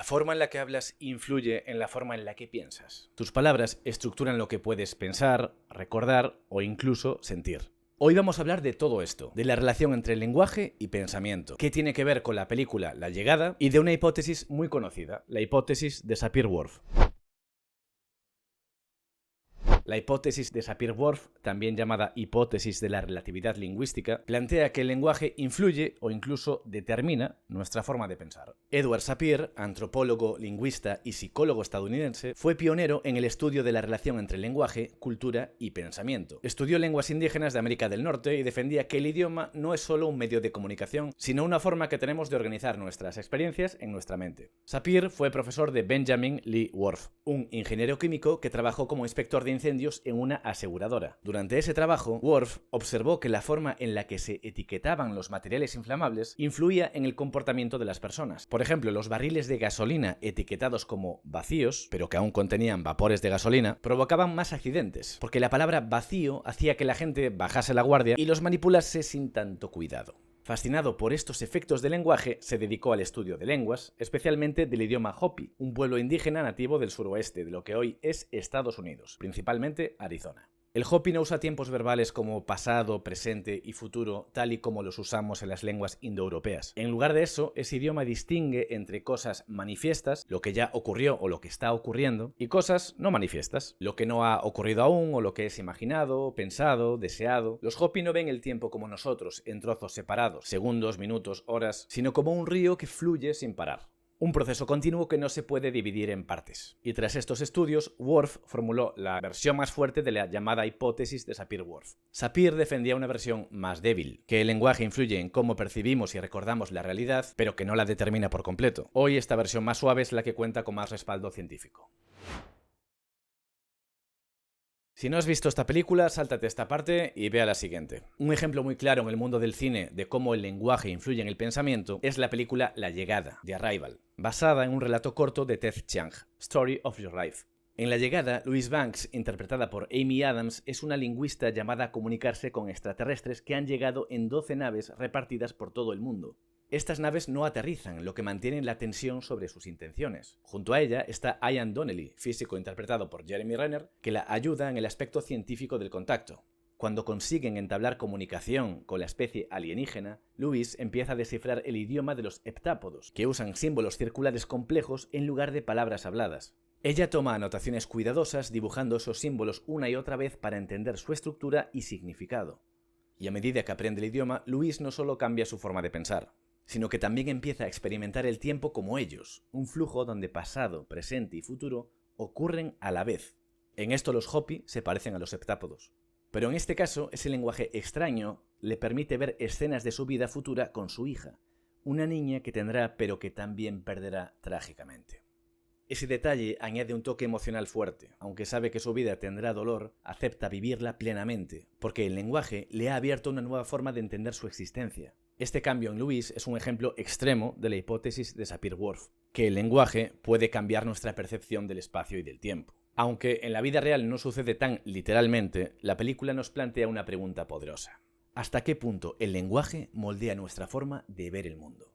La forma en la que hablas influye en la forma en la que piensas. Tus palabras estructuran lo que puedes pensar, recordar o incluso sentir. Hoy vamos a hablar de todo esto, de la relación entre lenguaje y pensamiento, que tiene que ver con la película La Llegada y de una hipótesis muy conocida, la hipótesis de Sapir-Whorf. La hipótesis de Sapir-Whorf, también llamada hipótesis de la relatividad lingüística, plantea que el lenguaje influye o incluso determina nuestra forma de pensar. Edward Sapir, antropólogo, lingüista y psicólogo estadounidense, fue pionero en el estudio de la relación entre lenguaje, cultura y pensamiento. Estudió lenguas indígenas de América del Norte y defendía que el idioma no es solo un medio de comunicación, sino una forma que tenemos de organizar nuestras experiencias en nuestra mente. Sapir fue profesor de Benjamin Lee Whorf, un ingeniero químico que trabajó como inspector de incendios en una aseguradora. Durante ese trabajo, Whorf observó que la forma en la que se etiquetaban los materiales inflamables influía en el comportamiento de las personas. Por ejemplo, los barriles de gasolina etiquetados como vacíos, pero que aún contenían vapores de gasolina, provocaban más accidentes, porque la palabra vacío hacía que la gente bajase la guardia y los manipulase sin tanto cuidado. Fascinado por estos efectos del lenguaje, se dedicó al estudio de lenguas, especialmente del idioma Hopi, un pueblo indígena nativo del suroeste de lo que hoy es Estados Unidos, principalmente Arizona. El Hopi no usa tiempos verbales como pasado, presente y futuro, tal y como los usamos en las lenguas indoeuropeas. En lugar de eso, ese idioma distingue entre cosas manifiestas, lo que ya ocurrió o lo que está ocurriendo, y cosas no manifiestas, lo que no ha ocurrido aún o lo que es imaginado, pensado, deseado. Los Hopi no ven el tiempo como nosotros, en trozos separados, segundos, minutos, horas, sino como un río que fluye sin parar. Un proceso continuo que no se puede dividir en partes. Y tras estos estudios, Whorf formuló la versión más fuerte de la llamada hipótesis de Sapir-Whorf. Sapir defendía una versión más débil, que el lenguaje influye en cómo percibimos y recordamos la realidad, pero que no la determina por completo. Hoy esta versión más suave es la que cuenta con más respaldo científico. Si no has visto esta película, sáltate esta parte y ve a la siguiente. Un ejemplo muy claro en el mundo del cine de cómo el lenguaje influye en el pensamiento es la película La Llegada, The Arrival, basada en un relato corto de Ted Chiang, Story of Your Life. En La Llegada, Louise Banks, interpretada por Amy Adams, es una lingüista llamada a comunicarse con extraterrestres que han llegado en 12 naves repartidas por todo el mundo. Estas naves no aterrizan, lo que mantiene la tensión sobre sus intenciones. Junto a ella está Ian Donnelly, físico interpretado por Jeremy Renner, que la ayuda en el aspecto científico del contacto. Cuando consiguen entablar comunicación con la especie alienígena, Louise empieza a descifrar el idioma de los heptápodos, que usan símbolos circulares complejos en lugar de palabras habladas. Ella toma anotaciones cuidadosas dibujando esos símbolos una y otra vez para entender su estructura y significado. Y a medida que aprende el idioma, Louise no solo cambia su forma de pensar, sino que también empieza a experimentar el tiempo como ellos, un flujo donde pasado, presente y futuro ocurren a la vez. En esto los Hopi se parecen a los heptápodos. Pero en este caso, ese lenguaje extraño le permite ver escenas de su vida futura con su hija, una niña que tendrá pero que también perderá trágicamente. Ese detalle añade un toque emocional fuerte. Aunque sabe que su vida tendrá dolor, acepta vivirla plenamente, porque el lenguaje le ha abierto una nueva forma de entender su existencia. Este cambio en Louise es un ejemplo extremo de la hipótesis de Sapir-Whorf, que el lenguaje puede cambiar nuestra percepción del espacio y del tiempo. Aunque en la vida real no sucede tan literalmente, la película nos plantea una pregunta poderosa. ¿Hasta qué punto el lenguaje moldea nuestra forma de ver el mundo?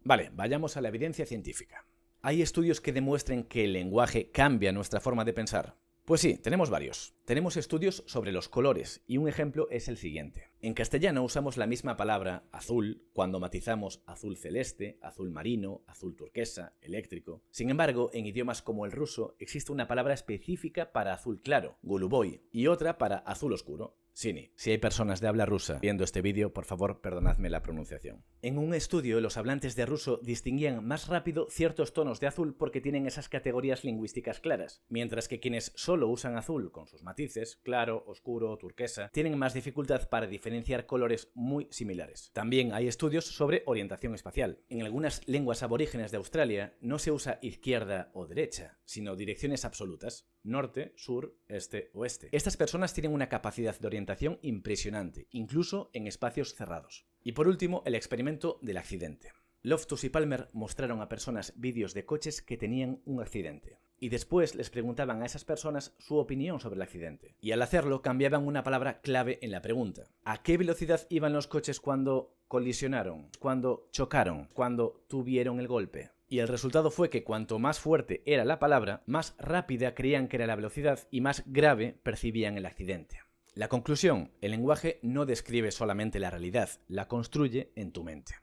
Vale, vayamos a la evidencia científica. ¿Hay estudios que demuestren que el lenguaje cambia nuestra forma de pensar? Pues sí, tenemos varios. Tenemos estudios sobre los colores y un ejemplo es el siguiente. En castellano usamos la misma palabra azul cuando matizamos azul celeste, azul marino, azul turquesa, eléctrico. Sin embargo, en idiomas como el ruso existe una palabra específica para azul claro, goluboy, y otra para azul oscuro, sini. Si hay personas de habla rusa viendo este vídeo, por favor, perdonadme la pronunciación. En un estudio, los hablantes de ruso distinguían más rápido ciertos tonos de azul porque tienen esas categorías lingüísticas claras, mientras que quienes solo usan azul con sus matices, claro, oscuro, turquesa, tienen más dificultad para diferenciar colores muy similares. También hay estudios sobre orientación espacial. En algunas lenguas aborígenes de Australia no se usa izquierda o derecha, sino direcciones absolutas: norte, sur, este, oeste. Estas personas tienen una capacidad de orientación impresionante, incluso en espacios cerrados. Y por último, el experimento del accidente. Loftus y Palmer mostraron a personas vídeos de coches que tenían un accidente. y después les preguntaban a esas personas su opinión sobre el accidente. Y al hacerlo cambiaban una palabra clave en la pregunta. ¿A qué velocidad iban los coches cuando colisionaron, cuando chocaron, cuando tuvieron el golpe? Y el resultado fue que cuanto más fuerte era la palabra, más rápida creían que era la velocidad y más grave percibían el accidente. La conclusión: el lenguaje no describe solamente la realidad, la construye en tu mente.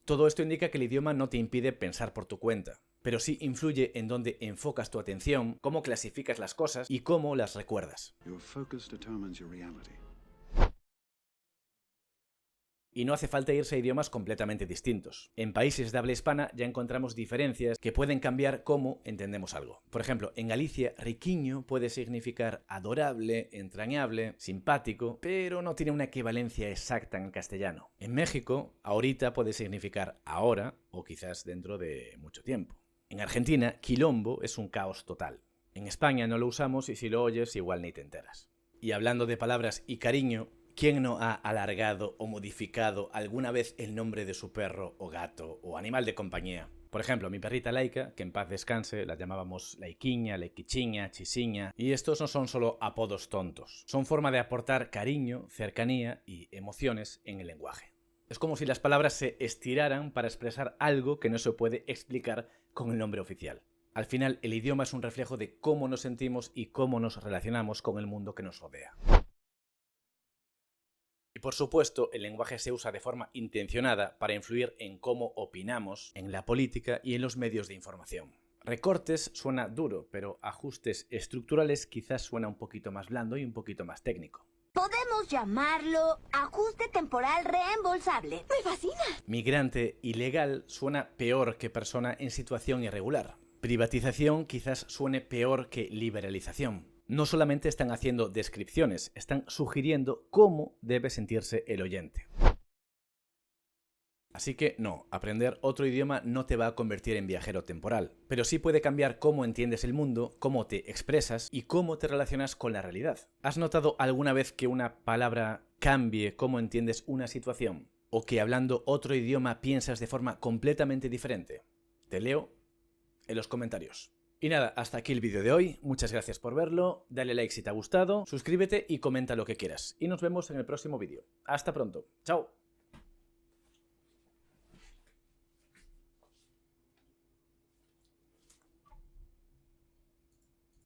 Todo esto indica que el idioma no te impide pensar por tu cuenta, pero sí influye en dónde enfocas tu atención, cómo clasificas las cosas y cómo las recuerdas. Y no hace falta irse a idiomas completamente distintos. En países de habla hispana ya encontramos diferencias que pueden cambiar cómo entendemos algo. Por ejemplo, en Galicia, riquiño puede significar adorable, entrañable, simpático, pero no tiene una equivalencia exacta en el castellano. En México, ahorita puede significar ahora o quizás dentro de mucho tiempo. En Argentina, quilombo es un caos total. En España no lo usamos y si lo oyes igual ni te enteras. Y hablando de palabras y cariño, ¿quién no ha alargado o modificado alguna vez el nombre de su perro o gato o animal de compañía? Por ejemplo, mi perrita Laika, que en paz descanse, la llamábamos Laikiña, Laikichiña, Chisiña, y estos no son solo apodos tontos, son forma de aportar cariño, cercanía y emociones en el lenguaje. Es como si las palabras se estiraran para expresar algo que no se puede explicar con el nombre oficial. Al final, el idioma es un reflejo de cómo nos sentimos y cómo nos relacionamos con el mundo que nos rodea. Y por supuesto, el lenguaje se usa de forma intencionada para influir en cómo opinamos, en la política y en los medios de información. Recortes suena duro, pero ajustes estructurales quizás suena un poquito más blando y un poquito más técnico. Podemos llamarlo ajuste temporal reembolsable. ¡Me fascina! Migrante ilegal suena peor que persona en situación irregular. Privatización quizás suene peor que liberalización. No solamente están haciendo descripciones, están sugiriendo cómo debe sentirse el oyente. Así que no, aprender otro idioma no te va a convertir en viajero temporal, pero sí puede cambiar cómo entiendes el mundo, cómo te expresas y cómo te relacionas con la realidad. ¿Has notado alguna vez que una palabra cambie cómo entiendes una situación? ¿O que hablando otro idioma piensas de forma completamente diferente? Te leo en los comentarios. Y nada, hasta aquí el vídeo de hoy. Muchas gracias por verlo, dale like si te ha gustado, suscríbete y comenta lo que quieras. Y nos vemos en el próximo vídeo. Hasta pronto. Chao.